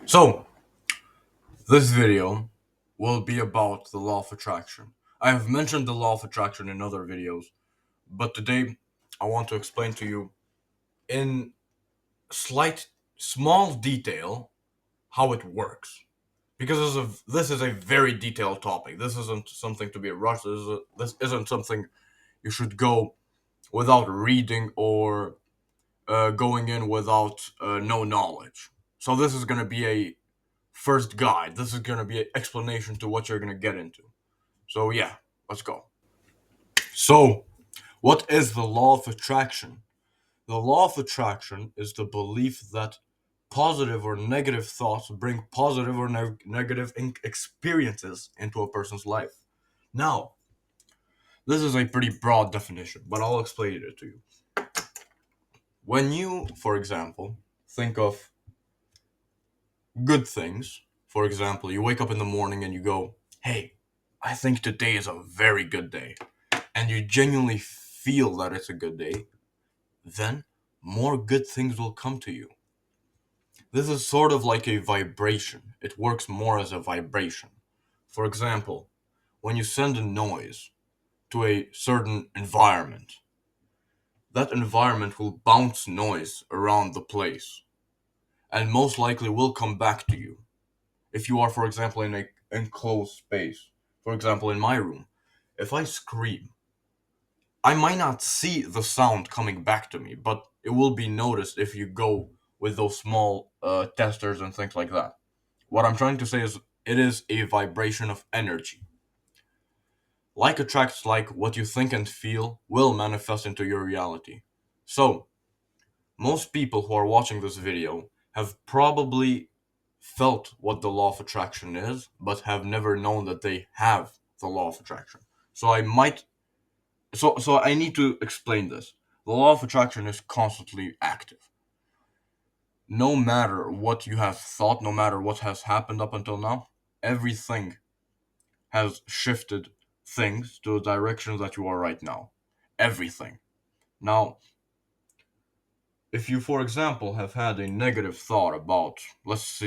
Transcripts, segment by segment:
So, this video will be about the law of attraction. I have mentioned the law of attraction in other videos, but today I want to explain to you in slight, small detail how it works. Because this is a very detailed topic. This isn't something to be rushed. This isn't something you should go without reading or going in without no knowledge. So this is going to be a first guide. This is going to be an explanation to what you're going to get into. So, yeah, let's go. So, what is the law of attraction? The law of attraction is the belief that positive or negative thoughts bring positive or negative experiences into a person's life. Now, this is a pretty broad definition, but I'll explain it to you. When you, for example, think of good things, for example, you wake up in the morning and you go, hey, I think today is a very good day, and you genuinely feel that it's a good day, then more good things will come to you. This is sort of like a vibration. It works more as a vibration. For example, when you send a noise to a certain environment, that environment will bounce noise around the place and most likely will come back to you. If you are, for example, in a enclosed space, for example, in my room, if I scream, I might not see the sound coming back to me, but it will be noticed if you go with those small testers and things like that. What I'm trying to say is it is a vibration of energy. Like attracts like, what you think and feel will manifest into your reality. So, most people who are watching this video have probably felt what the law of attraction is, but have never known that they have the law of attraction. So I might so I need to explain this. The law of attraction is constantly active. No matter what you have thought, no matter what has happened up until now, everything has shifted things to the direction that you are right now. Everything. Now, if you, for example, have had a negative thought about, let's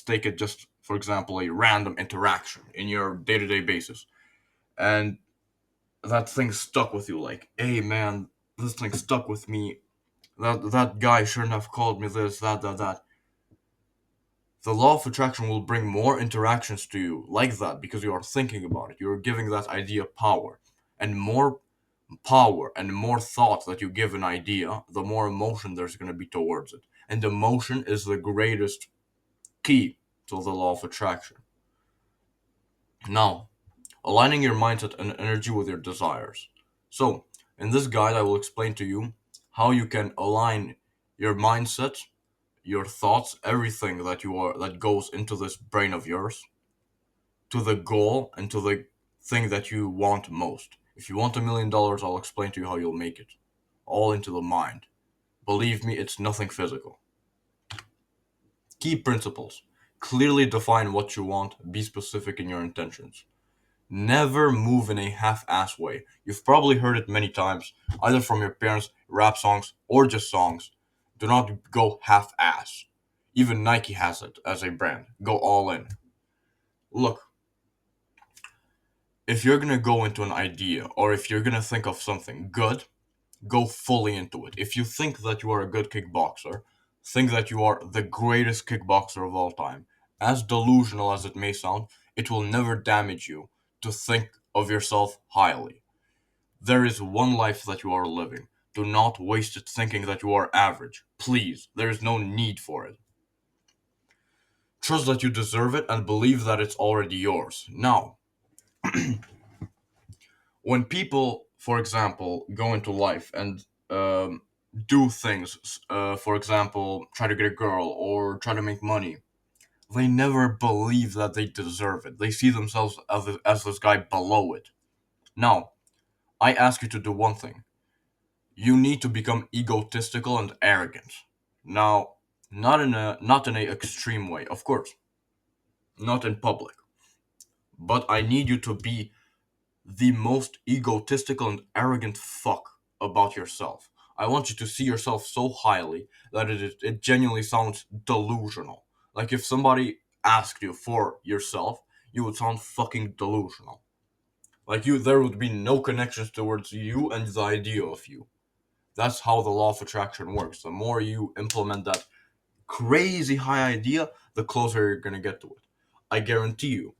take it just, for example, a random interaction in your day-to-day basis, and that thing stuck with you, like, hey man, this thing stuck with me. That guy shouldn't have called me this, that. The law of attraction will bring more interactions to you like that because you are thinking about it. You're giving that idea power. And more power and more thought that you give an idea, the more emotion there's going to be towards it. And emotion is the greatest key to the law of attraction. Now, aligning your mindset and energy with your desires. So, in this guide, I will explain to you how you can align your mindset, your thoughts, everything that goes into this brain of yours to the goal and to the thing that you want most. If you want $1 million, I'll explain to you how you'll make it. All into the mind. Believe me, it's nothing physical. Key principles. Clearly define what you want, be specific in your intentions. Never move in a half-ass way. You've probably heard it many times, either from your parents, rap songs, or just songs. Do not go half-ass. Even Nike has it as a brand. Go all in. Look, if you're gonna go into an idea or if you're gonna think of something good, go fully into it. If you think that you are a good kickboxer, think that you are the greatest kickboxer of all time. As delusional as it may sound, it will never damage you to think of yourself highly. There is one life that you are living. Do not waste it thinking that you are average. Please, there is no need for it. Trust that you deserve it and believe that it's already yours. Now, when people, for example, go into life and do things, for example, try to get a girl or try to make money, they never believe that they deserve it. They see themselves as this guy below it. Now, I ask you to do one thing. You need to become egotistical and arrogant. Now, not in a extreme way, of course, not in public, but I need you to be the most egotistical and arrogant fuck about yourself. I want you to see yourself so highly that it genuinely sounds delusional. Like if somebody asked you for yourself, you would sound fucking delusional. Like there would be no connections towards you and the idea of you. That's how the law of attraction works. The more you implement that crazy high idea, the closer you're gonna get to it. I guarantee you,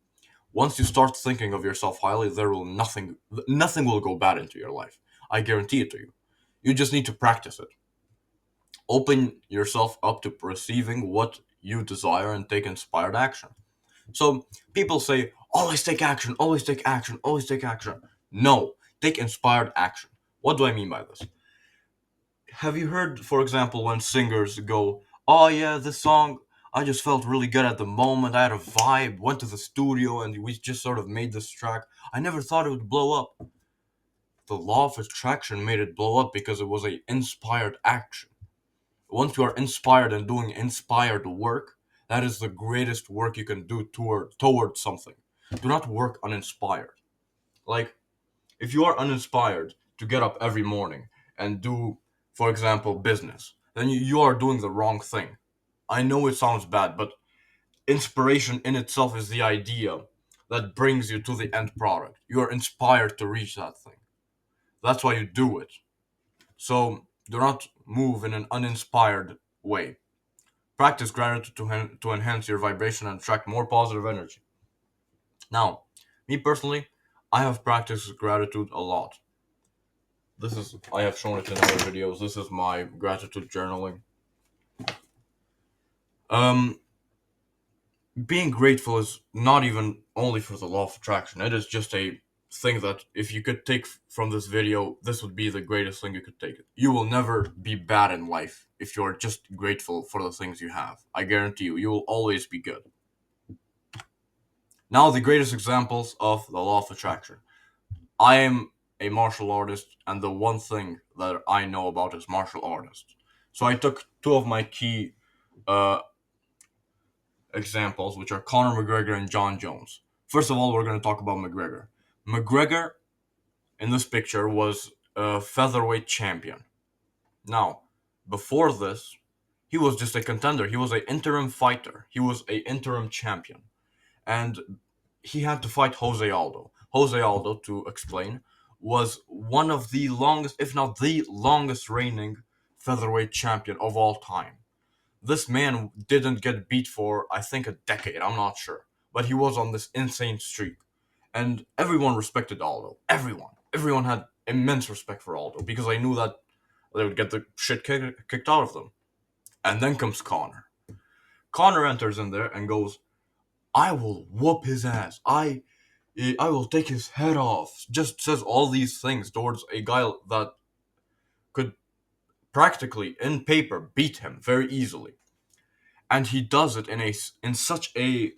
once you start thinking of yourself highly, there will nothing will go bad into your life. I guarantee it to you. You just need to practice it. Open yourself up to receiving what you desire and take inspired action. So people say, always take action, always take action, always take action. No, take inspired action. What do I mean by this? Have you heard, for example, when singers go, oh yeah, this song, I just felt really good at the moment. I had a vibe, went to the studio, and we just sort of made this track. I never thought it would blow up. The law of attraction made it blow up because it was a inspired action. Once you are inspired and doing inspired work, that is the greatest work you can do towards something. Do not work uninspired. Like if you are uninspired to get up every morning and do, for example, business, then you are doing the wrong thing. I know it sounds bad, but inspiration in itself is the idea that brings you to the end product. You are inspired to reach that thing. That's why you do it. So do not move in an uninspired way. Practice gratitude to enhance your vibration and attract more positive energy. Now, me personally, I have practiced gratitude a lot. I have shown it in other videos. This is my gratitude journaling. Um, Being grateful is not even only for the law of attraction. It is just a thing that if you could take from this video, this would be the greatest thing you could take. You will never be bad in life if you're just grateful for the things you have. I guarantee you, you will always be good. Now, the greatest examples of the law of attraction. I am a martial artist, and the one thing that I know about is martial artists. So I took two of my key uh, examples, which are Conor McGregor and John Jones. First of all, we're going to talk about McGregor. McGregor, in this picture, was a featherweight champion. Now, before this, he was just a contender. He was an interim fighter. He was an interim champion. And he had to fight Jose Aldo. Jose Aldo, to explain, was one of the longest, if not the longest reigning featherweight champion of all time. This man didn't get beat for, I think, a decade. I'm not sure. But he was on this insane streak. And everyone respected Aldo. Everyone. Everyone had immense respect for Aldo because they knew that they would get the shit kicked out of them. And then comes Conor. Conor enters in there and goes, I will whoop his ass. I will take his head off. Just says all these things towards a guy that could practically, in paper, beat him very easily. And he does it in such a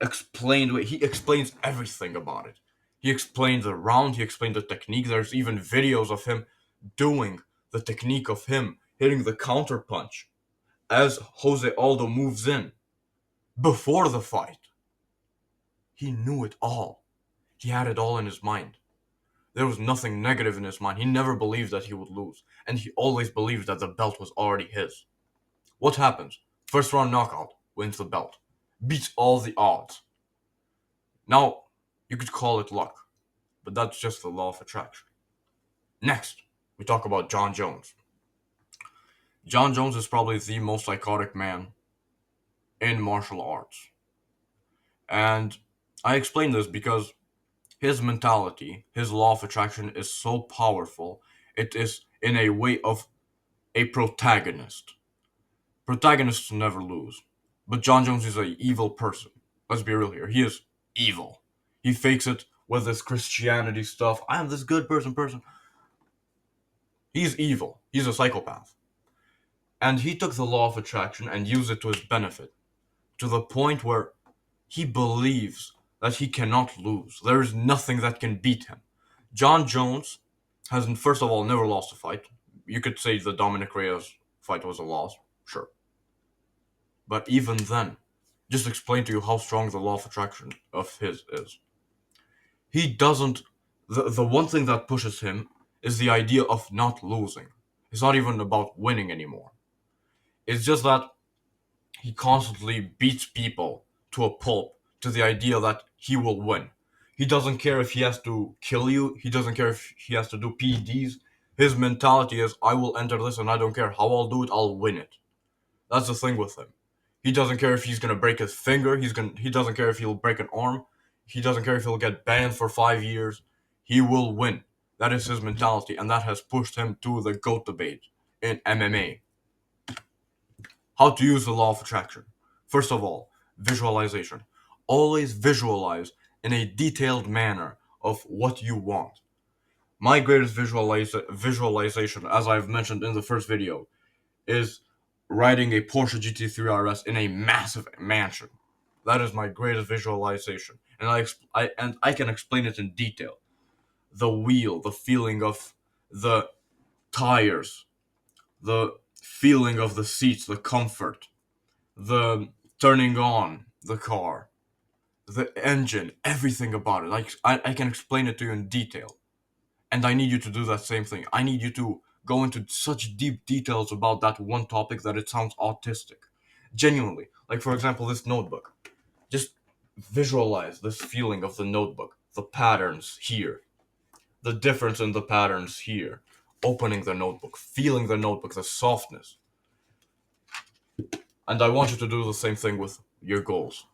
explained way. He explains everything about it. He explained the round. He explained the technique. There's even videos of him doing the technique of him hitting the counter punch as Jose Aldo moves in before the fight. He knew it all. He had it all in his mind. There was nothing negative in his mind. He never believed that he would lose. And he always believed that the belt was already his. What happens? First round knockout, wins the belt. Beats all the odds. Now, you could call it luck, but that's just the law of attraction. Next, we talk about John Jones. John Jones is probably the most iconic man in martial arts. And I explain this because his mentality, his law of attraction is so powerful. It is in a way of a protagonist. Protagonists never lose. But John Jones is an evil person. Let's be real here. He is evil. He fakes it with this Christianity stuff. I am this good person. He's evil. He's a psychopath. And he took the law of attraction and used it to his benefit. To the point where he believes that he cannot lose. There is nothing that can beat him. John Jones has, first of all, never lost a fight. You could say the Dominic Reyes fight was a loss. Sure. But even then, just explain to you how strong the law of attraction of his is. He doesn't. The one thing that pushes him is the idea of not losing. It's not even about winning anymore. It's just that he constantly beats people to a pulp to the idea that he will win. He doesn't care if he has to kill you. He doesn't care if he has to do PEDs. His mentality is, I will enter this and I don't care how I'll do it, I'll win it. That's the thing with him. He doesn't care if he's gonna break his finger. He doesn't care if he'll break an arm. He doesn't care if he'll get banned for 5 years. He will win. That is his mentality, and that has pushed him to the GOAT debate in MMA. How to use the law of attraction. First of all, visualization. Always visualize in a detailed manner of what you want. My greatest visualization, as I've mentioned in the first video, is riding a Porsche GT3 RS in a massive mansion. That is my greatest visualization, and I can explain it in detail. The wheel, the feeling of the tires, the feeling of the seats, the comfort, the turning on the car, the engine, everything about it. Like I can explain it to you in detail. And I need you to do that same thing. I need you to go into such deep details about that one topic that it sounds autistic. Genuinely. Like, for example, this notebook. Just visualize this feeling of the notebook, the patterns here, the difference in the patterns here. Opening the notebook, feeling the notebook, the softness. And I want you to do the same thing with your goals.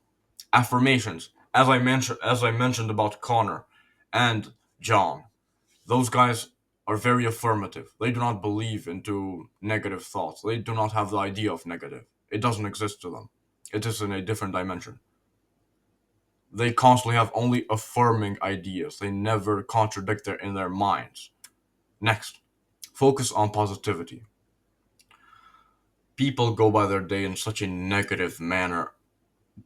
Affirmations. As I mentioned about Connor and John, those guys are very affirmative. They do not believe into negative thoughts. They do not have the idea of negative. It doesn't exist to them. It is in a different dimension. They constantly have only affirming ideas. They never contradict in their minds. Next, focus on positivity. People go by their day in such a negative manner.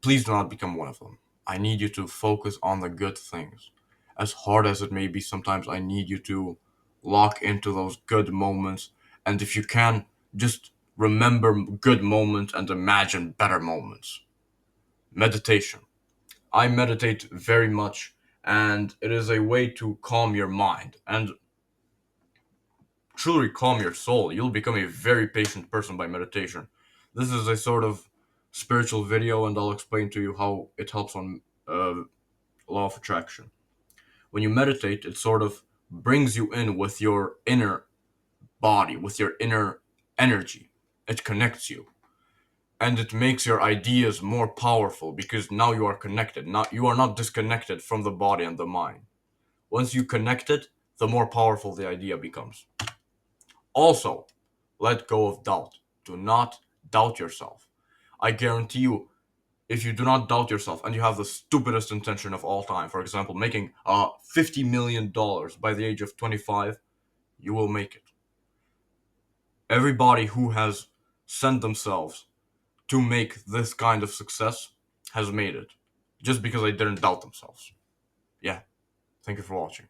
Please do not become one of them. I need you to focus on the good things. As hard as it may be sometimes, I need you to lock into those good moments. And if you can, just remember good moments and imagine better moments. Meditation. I meditate very much, and it is a way to calm your mind and truly calm your soul. You'll become a very patient person by meditation. This is a sort of spiritual video, and I'll explain to you how it helps on law of attraction. When you meditate, it sort of brings you in with your inner body, with your inner energy. It connects you. And it makes your ideas more powerful because now you are connected. Not you are not disconnected from the body and the mind. Once you connect it, the more powerful the idea becomes. Also, let go of doubt. Do not doubt yourself. I guarantee you, if you do not doubt yourself and you have the stupidest intention of all time, for example, making $50 million by the age of 25, you will make it. Everybody who has sent themselves to make this kind of success has made it just because they didn't doubt themselves. Yeah, thank you for watching.